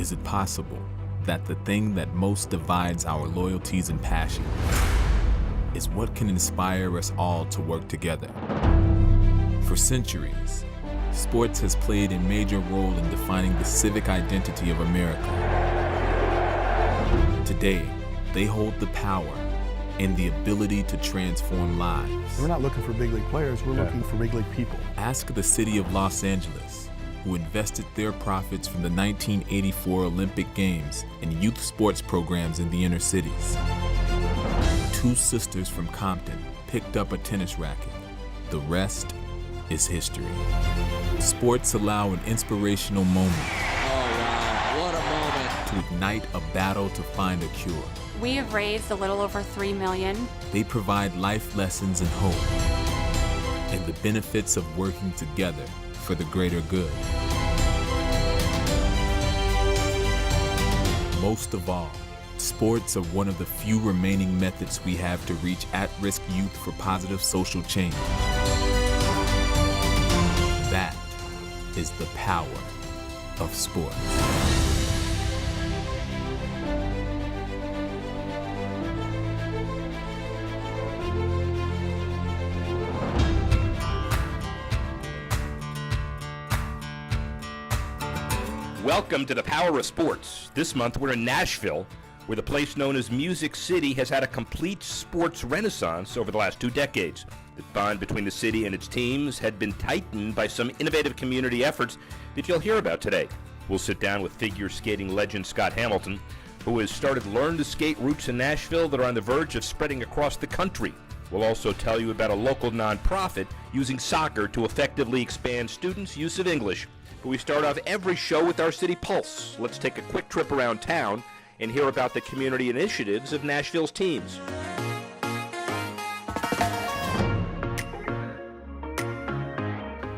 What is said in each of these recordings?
Is it possible that the thing that most divides our loyalties and passions is what can inspire us all to work together? For centuries, sports has played a major role in defining the civic identity of America. Today, they hold the power and the ability to transform lives. We're not looking for big league players, we're looking for big league people. Ask the city of Los Angeles, who invested their profits from the 1984 Olympic Games in youth sports programs in the inner cities. Two sisters from Compton picked up a tennis racket. The rest is history. Sports allow an inspirational moment. Oh wow, what a moment. To ignite a battle to find a cure. We have raised a little over $3 million. They provide life lessons and hope, and the benefits of working together for the greater good. Most of all, sports are one of the few remaining methods we have to reach at-risk youth for positive social change. That is the power of sports. Welcome to the Power of Sports. This month we're in Nashville, where the place known as Music City has had a complete sports renaissance over the last 2 decades. The bond between the city and its teams had been tightened by some innovative community efforts that you'll hear about today. We'll sit down with figure skating legend Scott Hamilton, who has started Learn to Skate routes in Nashville that are on the verge of spreading across the country. We'll also tell you about a local nonprofit using soccer to effectively expand students' use of English. But we start off every show with our city pulse. Let's take a quick trip around town and hear about the community initiatives of Nashville's teams.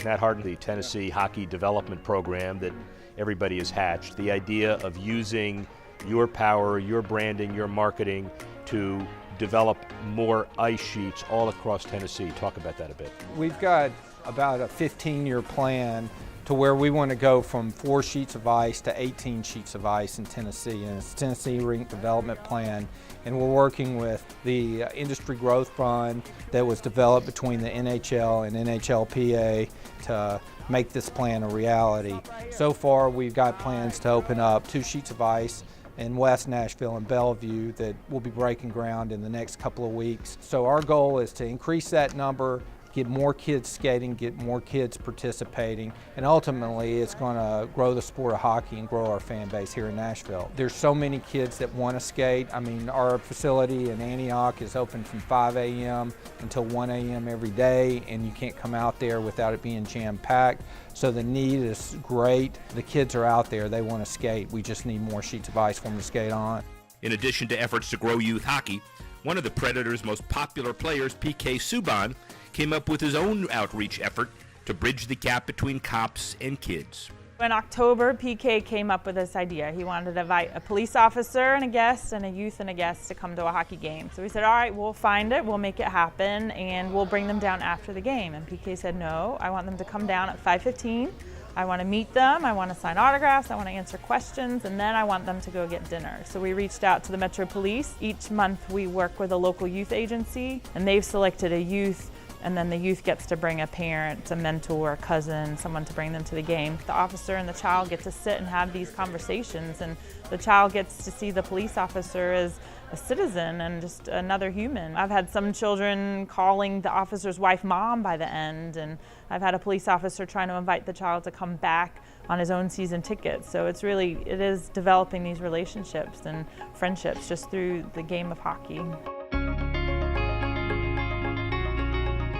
Matt Harden, the Tennessee Hockey Development Program that everybody has hatched. The idea of using your power, your branding, your marketing to develop more ice sheets all across Tennessee. Talk about that a bit. We've got about a 15-year plan to where we want to go from 4 sheets of ice to 18 sheets of ice in Tennessee, and it's Tennessee Rink Development Plan. And we're working with the Industry Growth Fund that was developed between the NHL and NHLPA to make this plan a reality. So far, we've got plans to open up 2 sheets of ice in West Nashville and Bellevue that will be breaking ground in the next couple of weeks. So our goal is to increase that number, get more kids skating, get more kids participating, and ultimately it's going to grow the sport of hockey and grow our fan base here in Nashville. There's so many kids that want to skate. I mean, our facility in Antioch is open from 5 a.m. until 1 a.m. every day, and you can't come out there without it being jam-packed. So the need is great. The kids are out there, they want to skate. We just need more sheets of ice for them to skate on. In addition to efforts to grow youth hockey, one of the Predators' most popular players, PK Subban, came up with his own outreach effort to bridge the gap between cops and kids. In October, PK came up with this idea. He wanted to invite a police officer and a guest and a youth and a guest to come to a hockey game. So we said, all right, we'll find it, we'll make it happen, and we'll bring them down after the game. And PK said, no, I want them to come down at 5:15. I want to meet them, I want to sign autographs, I want to answer questions, and then I want them to go get dinner. So we reached out to the Metro Police. Each month we work with a local youth agency, and they've selected a youth, and then the youth gets to bring a parent, a mentor, a cousin, someone to bring them to the game. The officer and the child get to sit and have these conversations, and the child gets to see the police officer as a citizen and just another human. I've had some children calling the officer's wife mom by the end, and I've had a police officer trying to invite the child to come back on his own season ticket. So it is developing these relationships and friendships just through the game of hockey.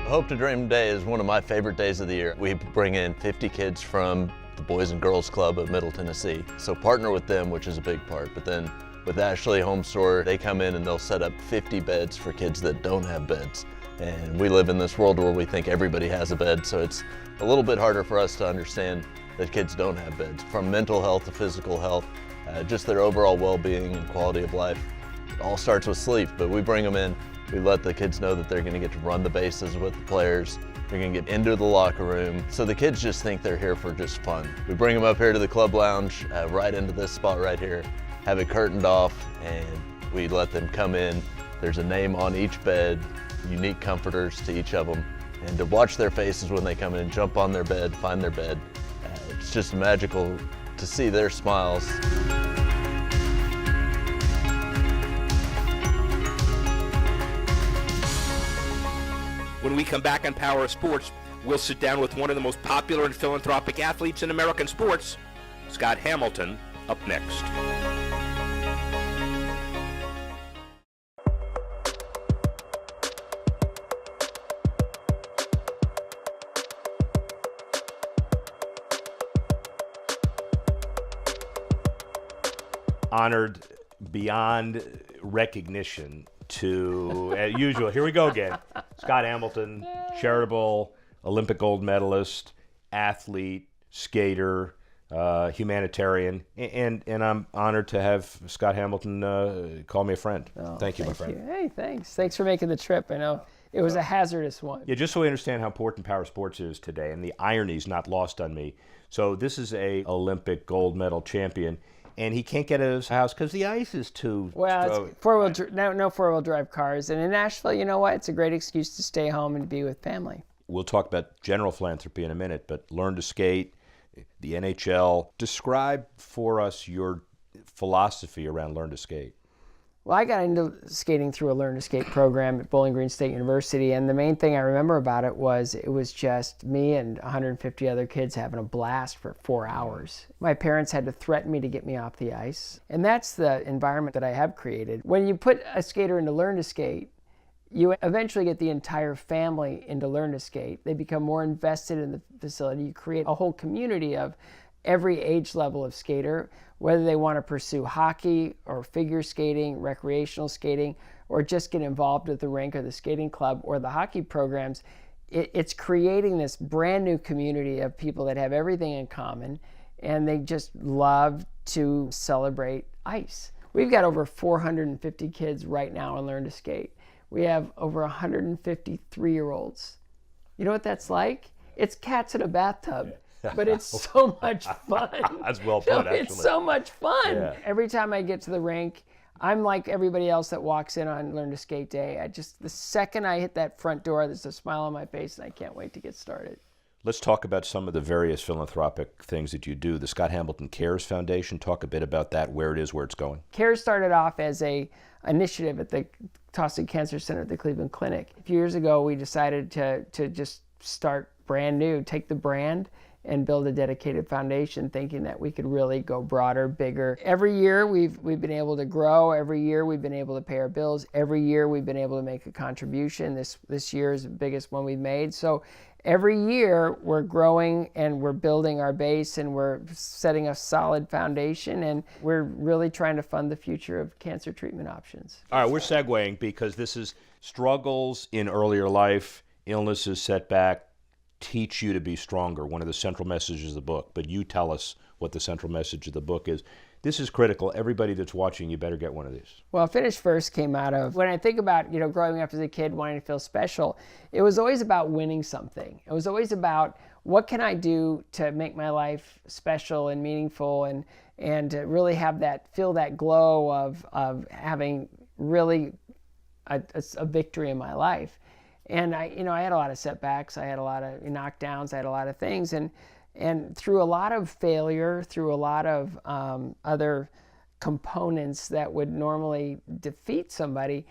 Hope to Dream Day is one of my favorite days of the year. We bring in 50 kids from the Boys and Girls Club of Middle Tennessee. So partner with them, which is a big part, but then with Ashley Home Store, they come in and they'll set up 50 beds for kids that don't have beds. And we live in this world where we think everybody has a bed, so it's a little bit harder for us to understand that kids don't have beds. From mental health to physical health, just their overall well-being and quality of life. It all starts with sleep, but we bring them in We let the kids know that they're going to get to run the bases with the players. They're going to get into the locker room. So the kids just think they're here for just fun. We bring them up here to the club lounge, right into this spot right here, have it curtained off, and we let them come in. There's a name on each bed, unique comforters to each of them, and to watch their faces when they come in, jump on their bed, find their bed. It's just magical to see their smiles. When we come back on Power of Sports, we'll sit down with one of the most popular and philanthropic athletes in American sports, Scott Hamilton, up next. Honored beyond recognition to, as usual, here we go again, Scott Hamilton, charitable, Olympic gold medalist, athlete, skater, humanitarian, and I'm honored to have Scott Hamilton call me a friend. Oh, thank you, my friend. Hey, thanks. Thanks for making the trip. I know it was a hazardous one. Yeah, just so we understand how important Power Sports is today, and the irony is not lost on me. So this is a Olympic gold medal champion, and he can't get out of his house because the ice is too. Well, it's no four-wheel drive cars, and in Nashville, you know what? It's a great excuse to stay home and be with family. We'll talk about general philanthropy in a minute, but Learn to Skate, the NHL. Describe for us your philosophy around Learn to Skate. Well, I got into skating through a Learn to Skate program at Bowling Green State University, and the main thing I remember about it was just me and 150 other kids having a blast for 4 hours. My parents had to threaten me to get me off the ice, and that's the environment that I have created. When you put a skater into Learn to Skate, you eventually get the entire family into Learn to Skate. They become more invested in the facility. You create a whole community of every age level of skater, whether they want to pursue hockey or figure skating, recreational skating, or just get involved with the rink or the skating club or the hockey programs. It's creating this brand new community of people that have everything in common, and they just love to celebrate ice. We've got over 450 kids right now in Learn to Skate. We have over 150 3-year-olds. You know what that's like? It's cats in a bathtub. But it's so much fun. That's well put, actually. It's so much fun. Yeah. Every time I get to the rink, I'm like everybody else that walks in on Learn to Skate Day. The second I hit that front door, there's a smile on my face, and I can't wait to get started. Let's talk about some of the various philanthropic things that you do. The Scott Hamilton Cares Foundation, talk a bit about that, where it is, where it's going. CARES started off as an initiative at the Tosig Cancer Center at the Cleveland Clinic. A few years ago, we decided to just start brand new, take the brand and build a dedicated foundation, thinking that we could really go broader, bigger. Every year we've been able to grow. Every year we've been able to pay our bills. Every year we've been able to make a contribution. This year is the biggest one we've made. So every year we're growing and we're building our base and we're setting a solid foundation, and we're really trying to fund the future of cancer treatment options. All right, we're segueing because this is struggles in earlier life, illnesses, setback, teach you to be stronger, one of the central messages of the book. But you tell us what the central message of the book is. This is critical. Everybody that's watching, you better get one of these. Well, Finish First came out of, when I think about, growing up as a kid, wanting to feel special, it was always about winning something. It was always about what can I do to make my life special and meaningful, and to really feel that glow of having really a victory in my life. And I had a lot of setbacks. I had a lot of knockdowns. I had a lot of things, and through a lot of failure, through a lot of other components that would normally defeat somebody,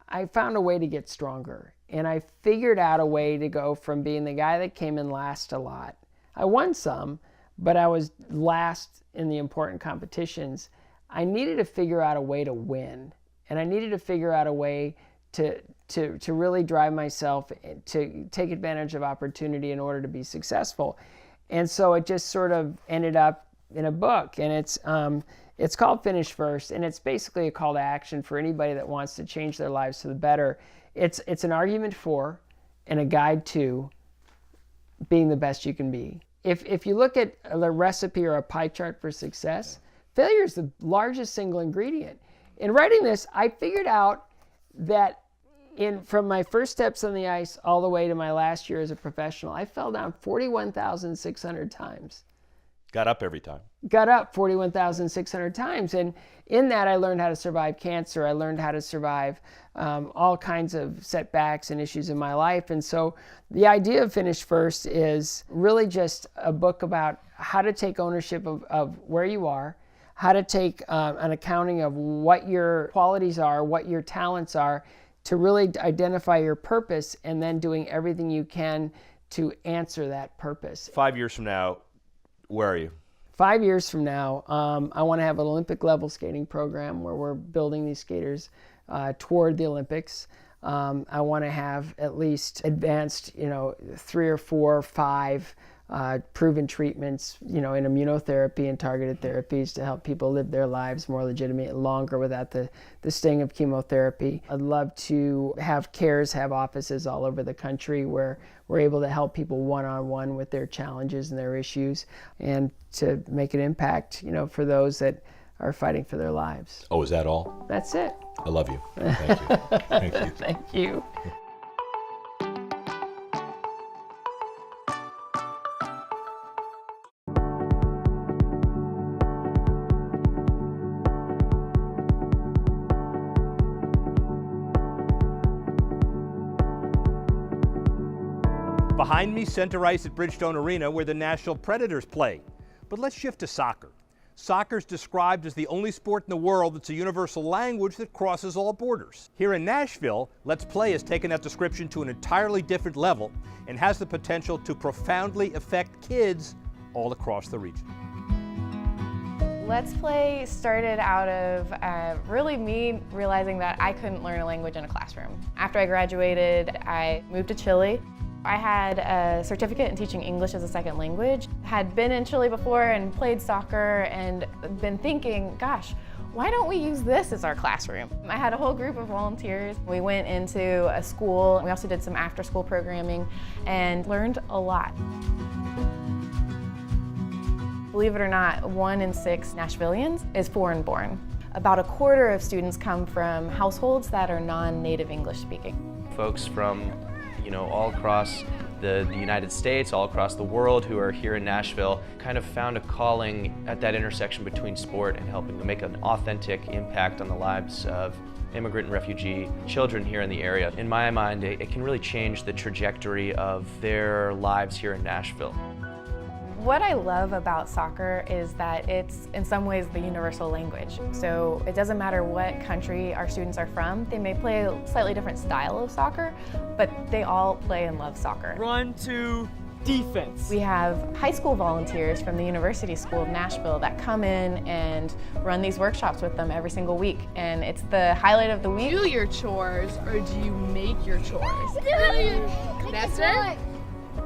I found a way to get stronger. And I figured out a way to go from being the guy that came in last a lot. I won some, but I was last in the important competitions. I needed to figure out a way to win, and I needed to figure out a way to really drive myself to take advantage of opportunity in order to be successful. And so it just sort of ended up in a book, and it's called Finish First, and it's basically a call to action for anybody that wants to change their lives for the better. It's an argument for and a guide to being the best you can be. If you look at a recipe or a pie chart for success, failure is the largest single ingredient. In writing this, I figured out that From my first steps on the ice all the way to my last year as a professional, I fell down 41,600 times. Got up every time. Got up 41,600 times. And in that, I learned how to survive cancer. I learned how to survive all kinds of setbacks and issues in my life. And so the idea of Finish First is really just a book about how to take ownership of where you are, how to take an accounting of what your qualities are, what your talents are, to really identify your purpose, and then doing everything you can to answer that purpose. 5 years from now, where are you? 5 years from now, I want to have an Olympic level skating program where we're building these skaters toward the Olympics. I want to have at least advanced, 3 or 4 or 5 proven treatments, in immunotherapy and targeted therapies to help people live their lives more legitimate, longer without the sting of chemotherapy. I'd love to have CARES have offices all over the country where we're able to help people one-on-one with their challenges and their issues, and to make an impact, for those that are fighting for their lives. Oh, is that all? That's it. I love you. Thank you. Thank you. Thank you. Behind me, center ice at Bridgestone Arena, where the Nashville Predators play. But let's shift to soccer. Soccer is described as the only sport in the world that's a universal language that crosses all borders. Here in Nashville, Let's Play has taken that description to an entirely different level and has the potential to profoundly affect kids all across the region. Let's Play started out of really me realizing that I couldn't learn a language in a classroom. After I graduated, I moved to Chile. I had a certificate in teaching English as a second language. Had been in Chile before and played soccer and been thinking, gosh, why don't we use this as our classroom? I had a whole group of volunteers. We went into a school. We also did some after-school programming and learned a lot. Believe it or not, 1 in 6 Nashvillians is foreign born. About a quarter of students come from households that are non-native English speaking. Folks from all across the United States, all across the world who are here in Nashville kind of found a calling at that intersection between sport and helping to make an authentic impact on the lives of immigrant and refugee children here in the area. In my mind, it can really change the trajectory of their lives here in Nashville. What I love about soccer is that it's in some ways the universal language. So it doesn't matter what country our students are from. They may play a slightly different style of soccer, but they all play and love soccer. Run to defense. We have high school volunteers from the University School of Nashville that come in and run these workshops with them every single week. And it's the highlight of the week. Do your chores or do you make your chores? That's it.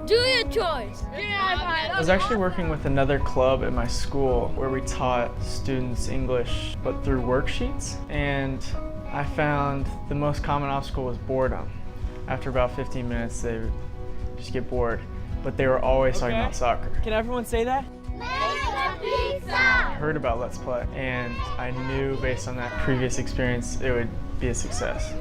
Do your chores. I was actually working with another club at my school where we taught students English, but through worksheets. And I found the most common obstacle was boredom. After about 15 minutes, they would just get bored. But they were always talking about soccer. Can everyone say that? Make a pizza! I heard about Let's Play, and I knew based on that previous experience, it would be a success.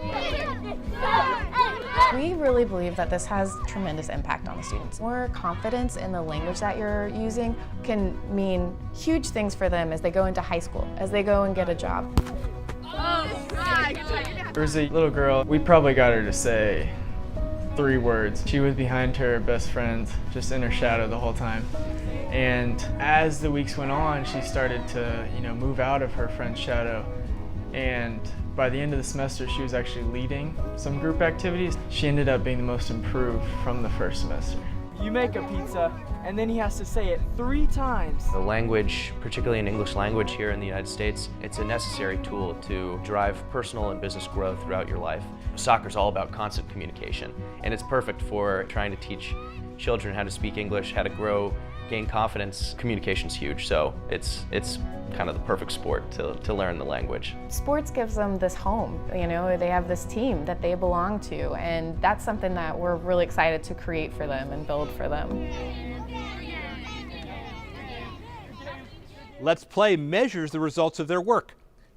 We really believe that this has tremendous impact on the students. More confidence in the language that you're using can mean huge things for them as they go into high school, as they go and get a job. There was a little girl, we probably got her to say 3 words. She was behind her best friend, just in her shadow the whole time. And as the weeks went on, she started to, move out of her friend's shadow. And by the end of the semester, she was actually leading some group activities. She ended up being the most improved from the first semester. You make a pizza, and then he has to say it 3 times. The language, particularly in English language here in the United States, it's a necessary tool to drive personal and business growth throughout your life. Soccer's all about constant communication, and it's perfect for trying to teach children how to speak English, how to grow, gain confidence. Communication's huge, so it's kind of the perfect sport to learn the language. Sports gives them this home, they have this team that they belong to, and that's something that we're really excited to create for them and build for them. Let's Play measures the results of their work.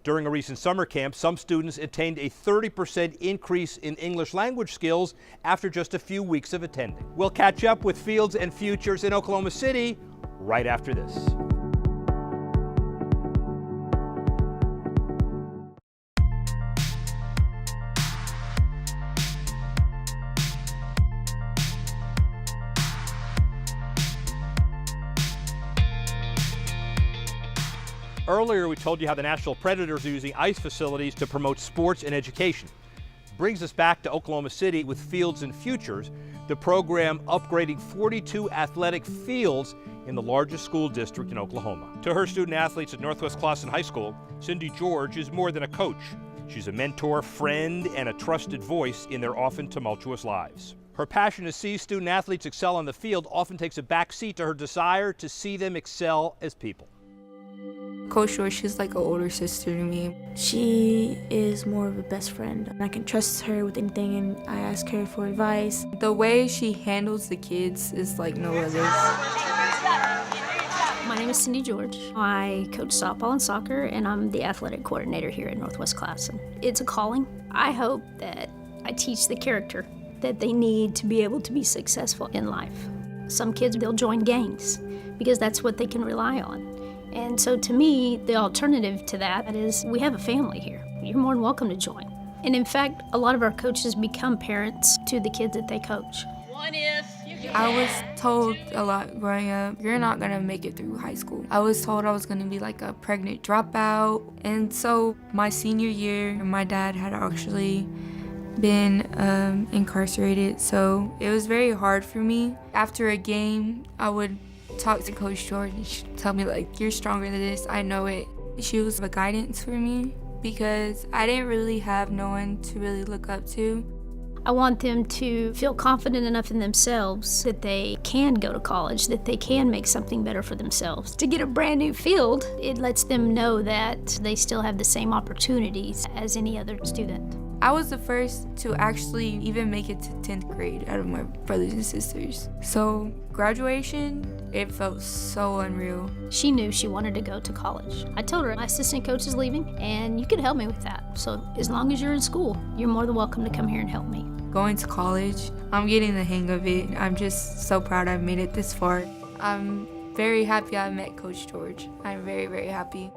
During a recent summer camp, some students attained a 30% increase in English language skills after just a few weeks of attending. We'll catch up with Fields and Futures in Oklahoma City right after this. Earlier, we told you how the Nashville Predators are using ice facilities to promote sports and education. Brings us back to Oklahoma City with Fields and Futures, the program upgrading 42 athletic fields in the largest school district in Oklahoma. To her student athletes at Northwest Clawson High School, Cindy George is more than a coach. She's a mentor, friend, and a trusted voice in their often tumultuous lives. Her passion to see student athletes excel on the field often takes a back seat to her desire to see them excel as people. Coach George, she's like an older sister to me. She is more of a best friend. I can trust her with anything and I ask her for advice. The way she handles the kids is like no other. My name is Cindy George. I coach softball and soccer, and I'm the athletic coordinator here at Northwest Clawson. It's a calling. I hope that I teach the character that they need to be able to be successful in life. Some kids, they'll join gangs because that's what they can rely on. And so to me, the alternative to that is we have a family here. You're more than welcome to join. And in fact, a lot of our coaches become parents to the kids that they coach. I was told a lot growing up, you're not gonna make it through high school. I was told I was gonna be like a pregnant dropout. And so my senior year, my dad had actually been incarcerated. So it was very hard for me. After a game, I would talk to Coach George and she'd tell me like, you're stronger than this, I know it. She was a guidance for me because I didn't really have no one to really look up to. I want them to feel confident enough in themselves that they can go to college, that they can make something better for themselves. To get a brand new field, it lets them know that they still have the same opportunities as any other student. I was the first to actually even make it to 10th grade out of my brothers and sisters. So graduation, it felt so unreal. She knew she wanted to go to college. I told her, my assistant coach is leaving and you can help me with that. So as long as you're in school, you're more than welcome to come here and help me. Going to college, I'm getting the hang of it. I'm just so proud I've made it this far. I'm very happy I met Coach George. I'm very, very happy.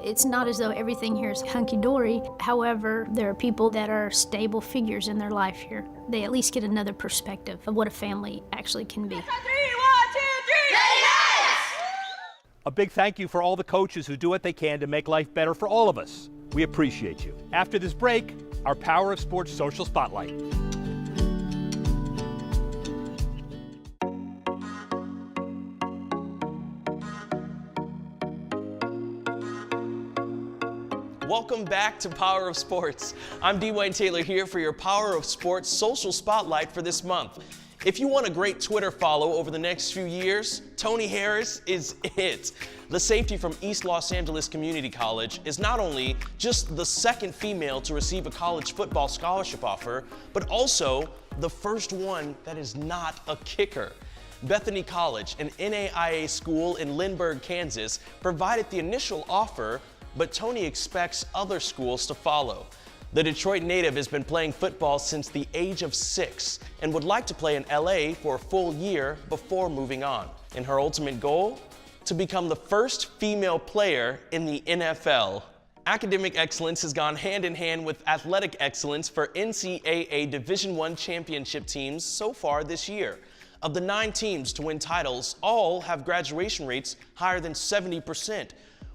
It's not as though everything here is hunky-dory. However, there are people that are stable figures in their life here. They at least get another perspective of what a family actually can be. A big thank you for all the coaches who do what they can to make life better for all of us. We appreciate you. After this break, our Power of Sports Social Spotlight. Welcome back to Power of Sports. I'm Dwayne Taylor here for your Power of Sports Social Spotlight for this month. If you want a great Twitter follow over the next few years, Tony Harris is it. The safety from East Los Angeles Community College is not only just the second female to receive a college football scholarship offer, but also the first one that is not a kicker. Bethany College, an NAIA school in Lindbergh, Kansas, provided the initial offer, but Tony expects other schools to follow. The Detroit native has been playing football since the age of 6 and would like to play in LA for a full year before moving on. And her ultimate goal? To become the first female player in the NFL. Academic excellence has gone hand in hand with athletic excellence for NCAA Division I championship teams so far this year. Of the 9 teams to win titles, all have graduation rates higher than 70%.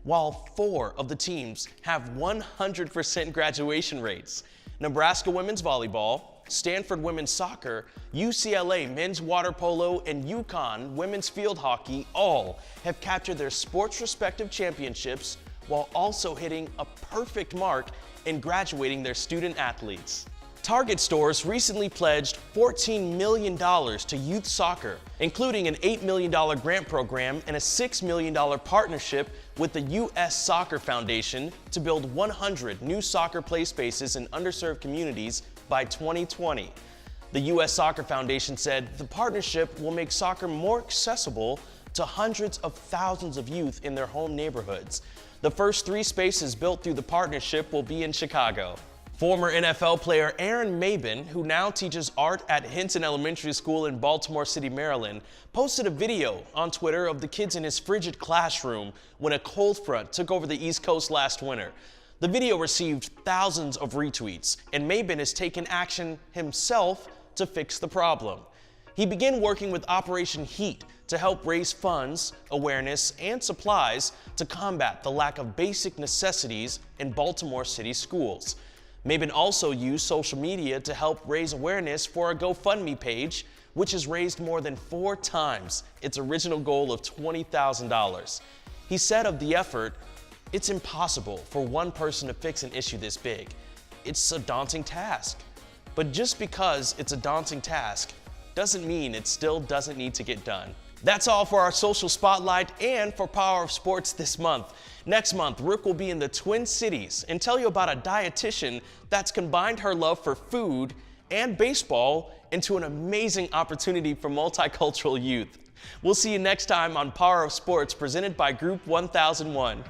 While 4 of the teams have 100% graduation rates. Nebraska women's volleyball, Stanford women's soccer, UCLA men's water polo, and UConn women's field hockey all have captured their sports respective championships while also hitting a perfect mark in graduating their student athletes. Target stores recently pledged $14 million to youth soccer, including an $8 million grant program and a $6 million partnership with the U.S. Soccer Foundation to build 100 new soccer play spaces in underserved communities by 2020. The U.S. Soccer Foundation said the partnership will make soccer more accessible to hundreds of thousands of youth in their home neighborhoods. The first 3 spaces built through the partnership will be in Chicago. Former NFL player Aaron Mabin, who now teaches art at Hinton Elementary School in Baltimore City, Maryland, posted a video on Twitter of the kids in his frigid classroom when a cold front took over the East Coast last winter. The video received thousands of retweets, and Mabin has taken action himself to fix the problem. He began working with Operation Heat to help raise funds, awareness, and supplies to combat the lack of basic necessities in Baltimore City schools. Mabin also used social media to help raise awareness for a GoFundMe page, which has raised more than 4 times its original goal of $20,000. He said of the effort, "It's impossible for one person to fix an issue this big. It's a daunting task. But just because it's a daunting task doesn't mean it still doesn't need to get done." That's all for our social spotlight and for Power of Sports this month. Next month, Rick will be in the Twin Cities and tell you about a dietitian that's combined her love for food and baseball into an amazing opportunity for multicultural youth. We'll see you next time on Power of Sports, presented by Group 1001.